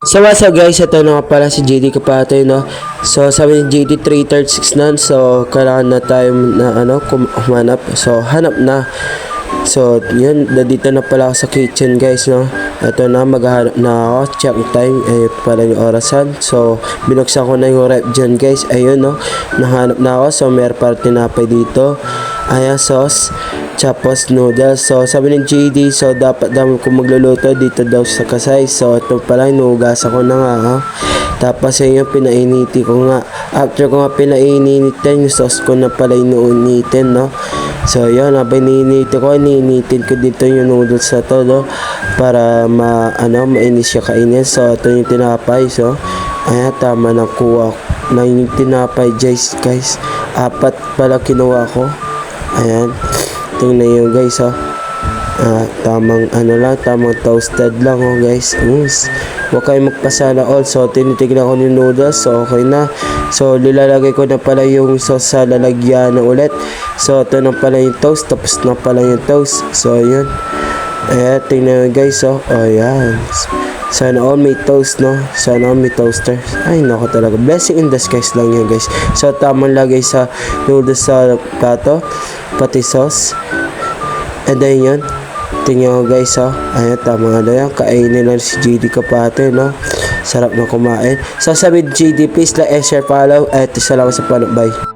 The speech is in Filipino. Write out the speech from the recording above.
So what's up guys, ito na nga pala si JD Kapatay, no? So sabi ni JD 336 nan, so kailangan na tayo na humanap. So hanap na. So yun, dito na pala ako sa kitchen guys, no? Ito na, maghahanap na ako, check time, pala yung orasan. So binuksan ko na yung rep dyan guys, ayun, no? Nahanap na ako, so meron pa tinapay dito. Ayan, sauce, tapos noodles. So sabi ng JD, so dapat daw kung magluluto dito daw sa Kasay. So ito pala, inuugasan ko na nga, ha? Tapos yun, pinainiti ko nga. After ko nga pinainitin, yung sauce ko na pala inuunitin, no? So yun, habang iniinitin ko dito yung noodles na to, no? Para mainis siya kainin. So ito yung tinapay. So ayan, tama na kuha na yung tinapay guys. Apat pala kinuha ko. Ayan, tingnan nyo guys, oh. Tamang tamang toasted lang, oh guys. Huwag kayong magpasala all. So tinitignan ko yung noodles, so okay na. So lilalagay ko na pala yung sauce sa lalagyan na ulit. So ito na pala yung toast, tapos na pala yung toast. So yun, ayan, tingnan nyo guys, oh. Ayan, sana all may toast, no? Sana all may toaster. Ay nako talaga, blessing in disguise lang yan guys. So tamang lagay sa noodles sa plato, pati sauce. And then yun, tingnan ko guys, oh. Ayan, tama nga yan, kainin lang si JD Kapatay, no? Sarap na kumain. So sabi JD, please like and share, follow, at salamat sa follow, bye.